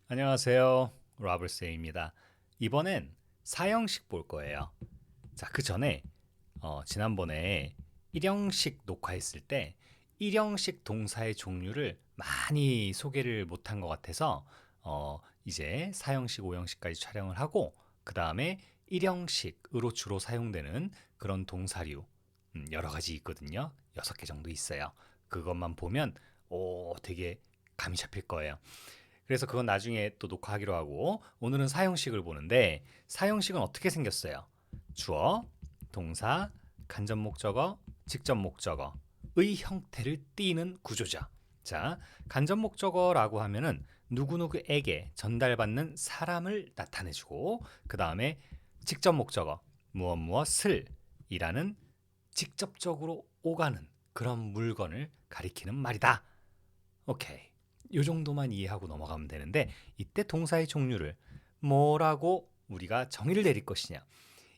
안녕하세요. 로버트세입니다. 이번엔 사형식 볼 거예요. 자, 그 전에 지난번에 일형식 녹화했을 때 일형식 동사의 종류를 많이 소개를 못한 것 같아서 이제 사형식, 오형식까지 촬영을 하고 그 다음에 일형식으로 주로 사용되는 그런 동사류 여러 가지 있거든요. 6개 정도 있어요. 그것만 보면 되게 감이 잡힐 거예요. 그래서 그건 나중에 또 녹화하기로 하고 오늘은 사형식을 보는데 사형식은 어떻게 생겼어요? 주어, 동사, 간접 목적어, 직접 목적어의 형태를 띠는 구조죠. 자, 간접 목적어라고 하면은 누구누구에게 전달받는 사람을 나타내주고 그 다음에 직접 목적어 무엇 무엇을 이라는 직접적으로 오가는 그런 물건을 가리키는 말이다. 오케이. 요 정도만 이해하고 넘어가면 되는데 이때 동사의 종류를 뭐라고 우리가 정의를 내릴 것이냐.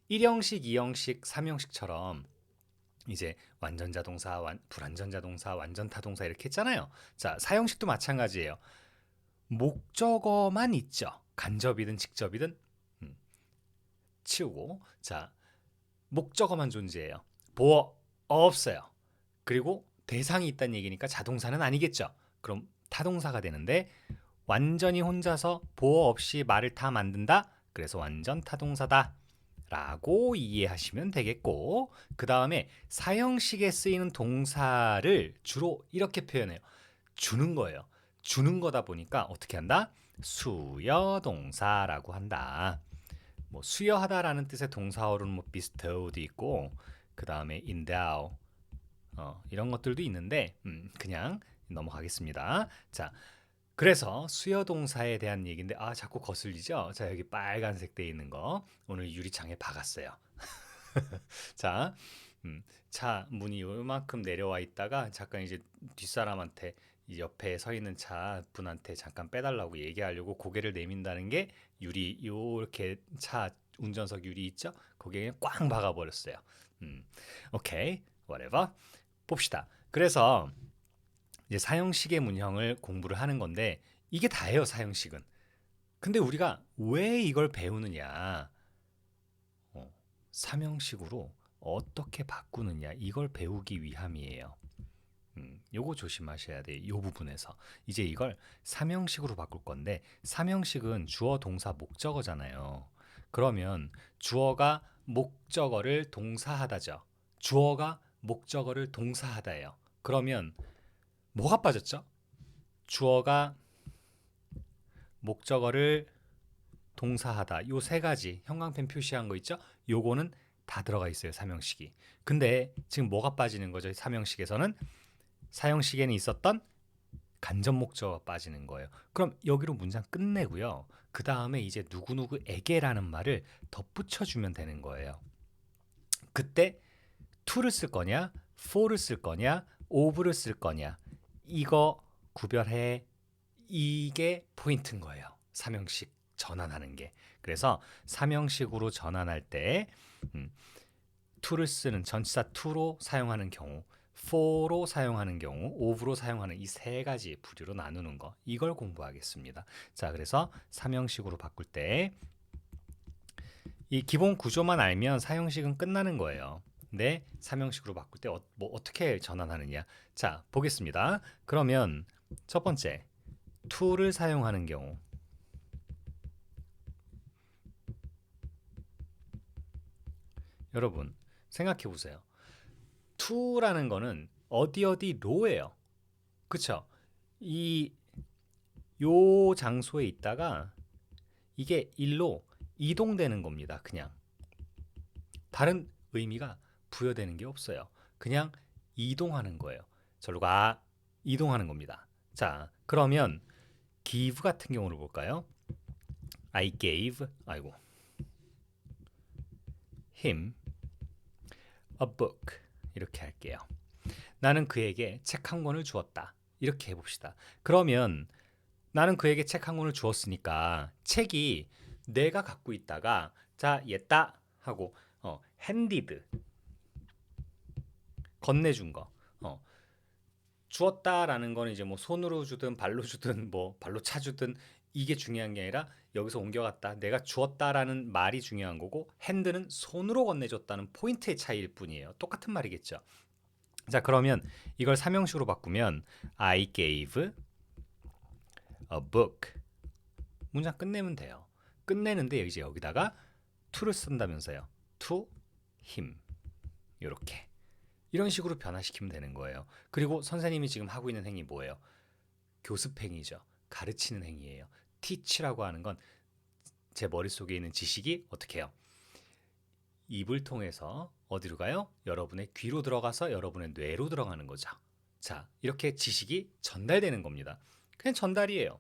1형식, 2형식, 3형식처럼 이제 완전자 동사, 불완전자 동사, 완전타 동사 이렇게 했잖아요. 자, 4형식도 마찬가지예요. 목적어만 있죠. 간접이든 직접이든 치우고 자, 목적어만 존재해요. 보어 없어요. 그리고 대상이 있다는 얘기니까 자동사는 아니겠죠. 그럼 타동사가 되는데 완전히 혼자서 보어 없이 말을 다 만든다. 그래서 완전 타동사다. 라고 이해하시면 되겠고 그 다음에 사형식에 쓰이는 동사를 주로 이렇게 표현해요. 주는 거예요. 주는 거다 보니까 어떻게 한다? 수여동사라고 한다. 뭐 수여하다라는 뜻의 동사어로는 뭐 bestow도 있고 그 다음에 endow 이런 것들도 있는데 그냥 넘어가겠습니다. 자, 그래서 수여 동사에 대한 얘기인데 자꾸 거슬리죠? 자, 여기 빨간색 돼 있는 거 오늘 유리창에 박았어요. 자, 차 문이 요만큼 내려와 있다가 잠깐 이제 뒷사람한테 이 옆에 서 있는 차 분한테 잠깐 빼달라고 얘기하려고 고개를 내민다는 게 유리 요렇게 차 운전석 유리 있죠? 거기에 꽝 박아버렸어요. 오케이, whatever. 봅시다. 그래서 이제 사형식의 문형을 공부를 하는 건데 이게 다예요, 사형식은. 근데 우리가 왜 이걸 배우느냐? 삼형식으로 어떻게 바꾸느냐 이걸 배우기 위함이에요. 요거 조심하셔야 돼요. 이 부분에서 이제 이걸 삼형식으로 바꿀 건데 삼형식은 주어, 동사, 목적어잖아요. 그러면 주어가 목적어를 동사하다죠. 주어가 목적어를 동사하다예요. 그러면 뭐가 빠졌죠? 주어가 목적어를 동사하다 요 세 가지 형광펜 표시한 거 있죠? 요거는 다 들어가 있어요, 삼형식이. 근데 지금 뭐가 빠지는 거죠? 삼형식에서는 사형식에는 있었던 간접 목적어가 빠지는 거예요. 그럼 여기로 문장 끝내고요. 그 다음에 이제 누구누구에게라는 말을 덧붙여 주면 되는 거예요. 그때 to를 쓸 거냐, for를 쓸 거냐, of를 쓸 거냐 이거 구별해. 이게 포인트인 거예요. 삼형식 전환하는 게. 그래서 삼형식으로 전환할 때 to를 쓰는 전치사 to로 사용하는 경우, for로 사용하는 경우, of로 사용하는 이 세 가지 부류로 나누는 거. 이걸 공부하겠습니다. 자, 그래서 삼형식으로 바꿀 때 이 기본 구조만 알면 사형식은 끝나는 거예요. 근데 삼형식으로 바꿀 때 뭐 어떻게 전환하느냐? 자, 보겠습니다. 그러면 첫 번째 to를 사용하는 경우 여러분 생각해 보세요. to라는 거는 어디 어디로예요. 그쵸? 이 요 장소에 있다가 이게 일로 이동되는 겁니다. 그냥 다른 의미가 부여되는 게 없어요. 그냥 이동하는 거예요. 절로 가 이동하는 겁니다. 자, 그러면 give 같은 경우를 볼까요? I gave him a book 이렇게 할게요. 나는 그에게 책 한 권을 주었다. 이렇게 해봅시다. 그러면 나는 그에게 책 한 권을 주었으니까 책이 내가 갖고 있다가 자, 얘다 하고 handed 건네준 거. 주었다라는 거는 이제 뭐 손으로 주든 발로 주든 뭐 발로 차주든 이게 중요한 게 아니라 여기서 옮겨갔다. 내가 주었다라는 말이 중요한 거고 핸드는 손으로 건네줬다는 포인트의 차이일 뿐이에요. 똑같은 말이겠죠. 자, 그러면 이걸 삼형식으로 바꾸면 I gave a book. 문장 끝내면 돼요. 끝내는데 이제 여기다가 to를 쓴다면서요. to him. 이렇게. 이런 식으로 변화시키면 되는 거예요. 그리고 선생님이 지금 하고 있는 행위 뭐예요? 교습 행위죠. 가르치는 행위예요. teach라고 하는 건 제 머릿속에 있는 지식이 어떻게 해요? 입을 통해서 어디로 가요? 여러분의 귀로 들어가서 여러분의 뇌로 들어가는 거죠. 자, 이렇게 지식이 전달되는 겁니다. 그냥 전달이에요.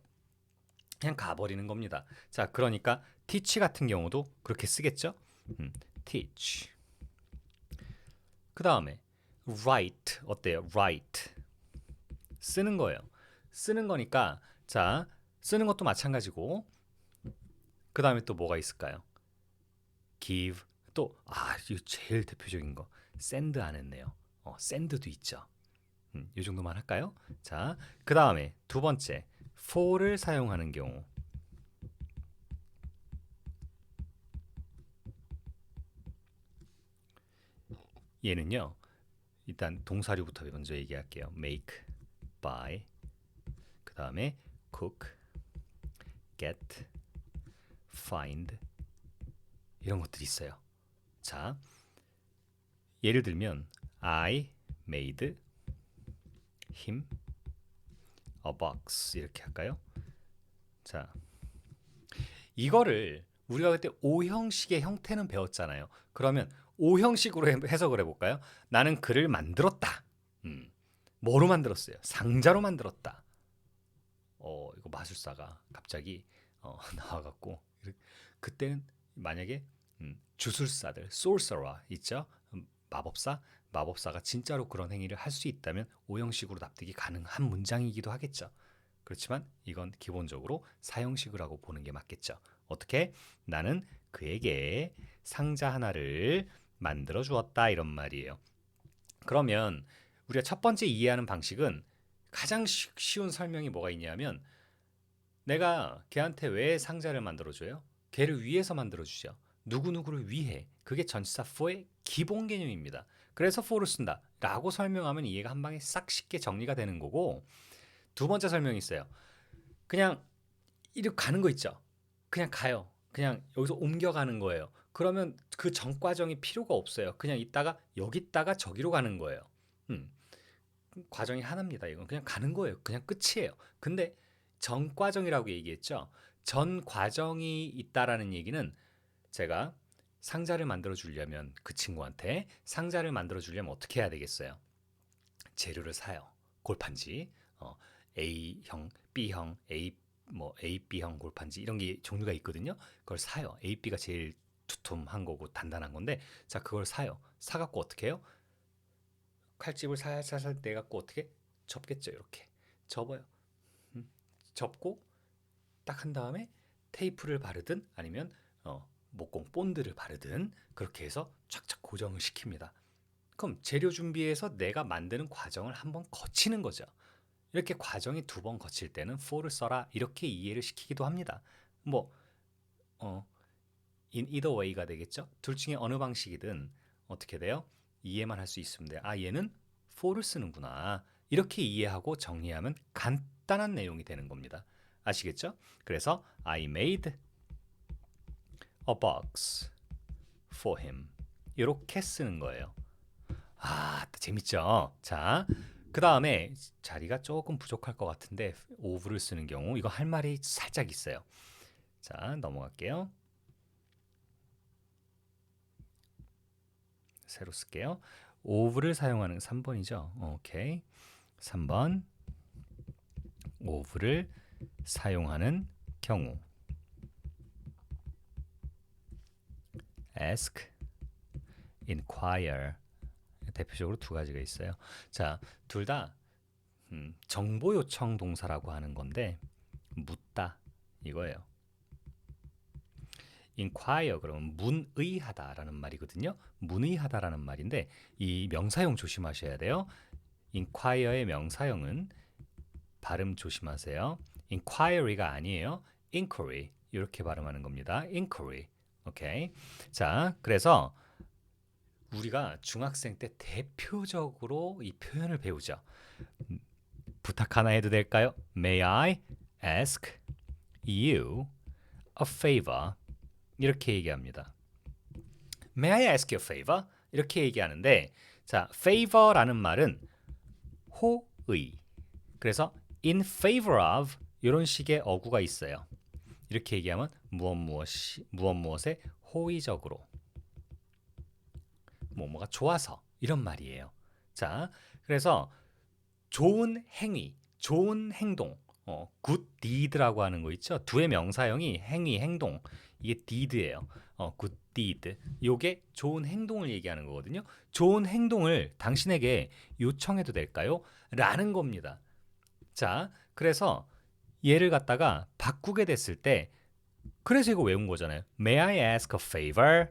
그냥 가버리는 겁니다. 자, 그러니까 teach 같은 경우도 그렇게 쓰겠죠? teach. 그 다음에 write 어때요? write 쓰는 거예요. 쓰는 거니까 자, 쓰는 것도 마찬가지고 그 다음에 또 뭐가 있을까요? give 또 이거 제일 대표적인 거 send 안 했네요. send도 있죠. 이 정도만 할까요? 자, 그 다음에 두 번째 for를 사용하는 경우 얘는요. 일단 동사류부터 먼저 얘기할게요. make, buy, 그 다음에 cook, get, find 이런 것들이 있어요. 자, 예를 들면 I made him a box 이렇게 할까요? 자, 이거를 우리가 그때 오형식의 형태는 배웠잖아요. 그러면 오형식으로 해석을 해볼까요? 나는 그를 만들었다. 뭐로 만들었어요? 상자로 만들었다. 이거 마술사가 갑자기 나와갖고 그때는 만약에 주술사들, sorcerer 있죠? 마법사가 진짜로 그런 행위를 할 수 있다면 오형식으로 납득이 가능한 문장이기도 하겠죠. 그렇지만 이건 기본적으로 사형식이라고 보는 게 맞겠죠. 어떻게? 나는 그에게 상자 하나를 만들어 주었다 이런 말이에요. 그러면 우리가 첫 번째 이해하는 방식은 가장 쉬운 설명이 뭐가 있냐면 내가 걔한테 왜 상자를 만들어줘요? 걔를 위해서 만들어주죠. 누구누구를 위해. 그게 전치사 for의 기본 개념입니다. 그래서 for를 쓴다 라고 설명하면 이해가 한 방에 싹 쉽게 정리가 되는 거고 두 번째 설명이 있어요. 그냥 이렇게 가는 거 있죠. 그냥 가요. 그냥 여기서 옮겨가는 거예요. 그러면 그 전 과정이 필요가 없어요. 그냥 있다가 여기 있다가 저기로 가는 거예요. 과정이 하나입니다. 이건 그냥 가는 거예요. 그냥 끝이에요. 근데 전 과정이라고 얘기했죠. 전 과정이 있다라는 얘기는 제가 상자를 만들어 주려면 그 친구한테 상자를 만들어 주려면 어떻게 해야 되겠어요? 재료를 사요. 골판지, A형, B형, A, B형 골판지 이런 게 종류가 있거든요. 그걸 사요. A, B가 제일 두툼한 거고 단단한 건데, 자 그걸 사요. 사갖고 어떻게 해요? 칼집을 살살살 내갖고 어떻게 접겠죠. 이렇게 접어요. 접고 딱 한 다음에 테이프를 바르든 아니면 목공 본드를 바르든 그렇게 해서 착착 고정을 시킵니다. 그럼 재료 준비해서 내가 만드는 과정을 한번 거치는 거죠. 이렇게 과정이 두 번 거칠 때는 for를 써라 이렇게 이해를 시키기도 합니다. 뭐 in either way가 되겠죠. 둘 중에 어느 방식이든 어떻게 돼요? 이해만 할 수 있으면 돼요. 얘는 for를 쓰는구나. 이렇게 이해하고 정리하면 간단한 내용이 되는 겁니다. 아시겠죠? 그래서 I made a box for him. 이렇게 쓰는 거예요. 재밌죠? 자, 그 다음에 자리가 조금 부족할 것 같은데 of를 쓰는 경우 이거 할 말이 살짝 있어요. 자, 넘어갈게요. 새로 쓸게요. of를 사용하는 3번이죠. 오케이. 3번 of를 사용하는 경우 ask, inquire 대표적으로 두 가지가 있어요. 자, 둘 다 정보 요청 동사라고 하는 건데 묻다 이거예요. inquire 그러면 문의하다라는 말이거든요. 문의하다라는 말인데 이 명사용 조심하셔야 돼요. inquire의 명사형은 발음 조심하세요. inquiry가 아니에요. inquiry. 이렇게 발음하는 겁니다. inquiry. 오케이. 자, 그래서 우리가 중학생 때 대표적으로 이 표현을 배우죠. 부탁 하나 해도 될까요? May I ask you a favor? 이렇게 얘기합니다. May I ask you a favor? 이렇게 얘기하는데 자, favor라는 말은 호의. 그래서 in favor of 이런 식의 어구가 있어요. 이렇게 얘기하면 무엇 무엇에 호의적으로 뭐뭐가 좋아서 이런 말이에요. 자, 그래서 좋은 행위, 좋은 행동, good deed라고 하는 거 있죠. 두의 명사형이 행위, 행동. 이게 deed예요. good deed. 요게 좋은 행동을 얘기하는 거거든요. 좋은 행동을 당신에게 요청해도 될까요? 라는 겁니다. 자, 그래서 얘를 갖다가 바꾸게 됐을 때 그래서 이거 외운 거잖아요. May I ask a favor?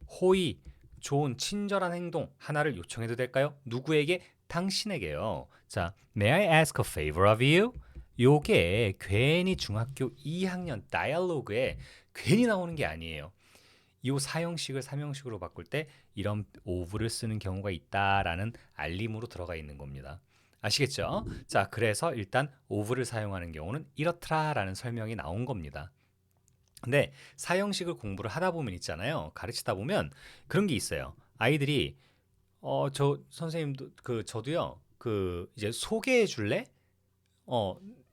호의, 좋은 친절한 행동 하나를 요청해도 될까요? 누구에게? 당신에게요. 자, May I ask a favor of you? 요게 괜히 중학교 2학년 다이얼로그에 괜히 나오는 게 아니에요. 이 사형식을 삼형식으로 바꿀 때 이런 of를 쓰는 경우가 있다라는 알림으로 들어가 있는 겁니다. 아시겠죠? 자, 그래서 일단 of를 사용하는 경우는 이렇더라라는 설명이 나온 겁니다. 근데 사형식을 공부를 하다 보면 있잖아요. 가르치다 보면 그런 게 있어요. 아이들이 저 선생님도 저도요. 이제 소개해 줄래?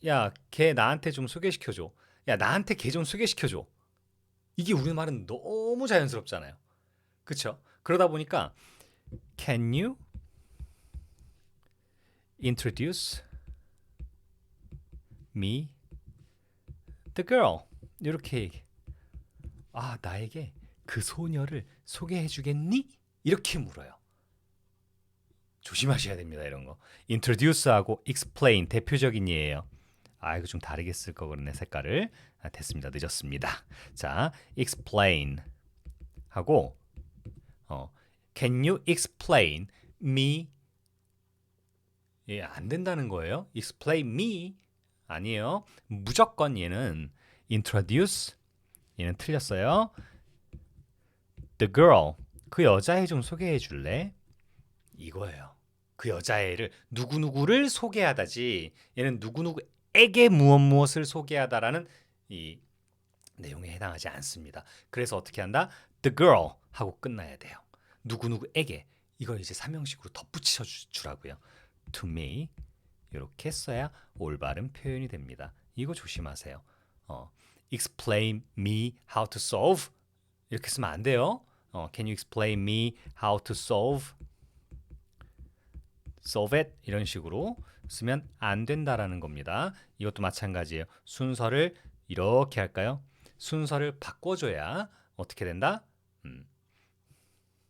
야, 걔 나한테 좀 소개시켜 줘. 야, 나한테 걔 좀 소개시켜 줘. 이게 우리말은 너무 자연스럽잖아요. 그렇죠? 그러다 보니까 Can you introduce me the girl? 이렇게 얘기. 아, 나에게 그 소녀를 소개해 주겠니? 이렇게 물어요. 조심하셔야 됩니다. 이런 거. introduce하고 explain 대표적인 예예요. 아, 이거 좀 다르게 쓸 거 그러네. 색깔을. 됐습니다. 늦었습니다. 자, explain 하고 can you explain me? 예, 안 된다는 거예요. explain me 아니에요. 무조건 얘는 introduce 얘는 틀렸어요. the girl 그 여자애 좀 소개해 줄래? 이거예요. 그 여자애를 누구누구를 소개하다지 얘는 누구누구에게 무엇을 소개하다라는 이 내용에 해당하지 않습니다. 그래서 어떻게 한다? The girl 하고 끝나야 돼요. 누구누구에게 이걸 이제 삼형식으로 덧붙여 주라고요. To me 이렇게 써야 올바른 표현이 됩니다. 이거 조심하세요. Explain me how to solve 이렇게 쓰면 안 돼요. Can you explain me how to solve it 이런 식으로 쓰면 안 된다라는 겁니다. 이것도 마찬가지예요. 순서를 이렇게 할까요? 순서를 바꿔줘야 어떻게 된다?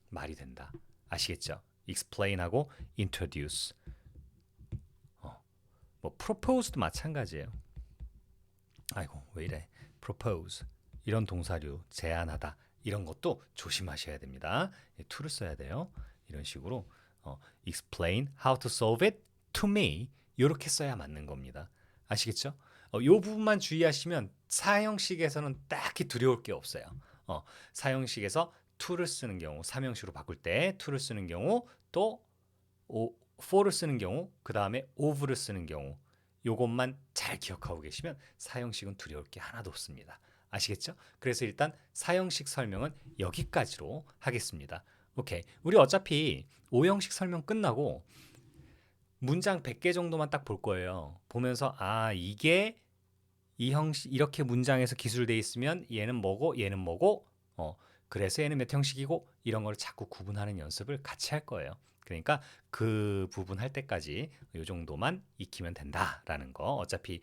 말이 된다. 아시겠죠? explain하고 introduce. 뭐 propose도 마찬가지예요. 아이고 왜 이래? propose 이런 동사류 제안하다 이런 것도 조심하셔야 됩니다. to를 써야 돼요. 이런 식으로 explain how to solve it to me 이렇게 써야 맞는 겁니다. 아시겠죠? 이 부분만 주의하시면 사형식에서는 딱히 두려울 게 없어요. 사형식에서 to를 쓰는 경우, 삼형식으로 바꿀 때 to를 쓰는 경우, 또 for를 쓰는 경우, 그 다음에 of를 쓰는 경우 요것만 잘 기억하고 계시면 사형식은 두려울 게 하나도 없습니다. 아시겠죠? 그래서 일단 사형식 설명은 여기까지로 하겠습니다. 오케이. 우리 어차피 5형식 설명 끝나고 문장 100개 정도만 딱 볼 거예요. 보면서 이게 이 형식 이렇게 문장에서 기술돼 있으면 얘는 뭐고 얘는 뭐고 그래서 얘는 몇 형식이고 이런 걸 자꾸 구분하는 연습을 같이 할 거예요. 그러니까 그 부분 할 때까지 이 정도만 익히면 된다라는 거. 어차피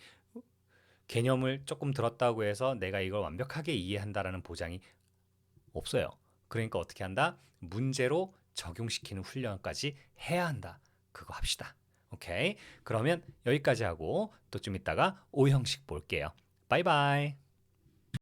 개념을 조금 들었다고 해서 내가 이걸 완벽하게 이해한다라는 보장이 없어요. 그러니까 어떻게 한다? 문제로 적용시키는 훈련까지 해야 한다. 그거 합시다. 오케이? 그러면 여기까지 하고 또 좀 이따가 5형식 볼게요. 바이바이.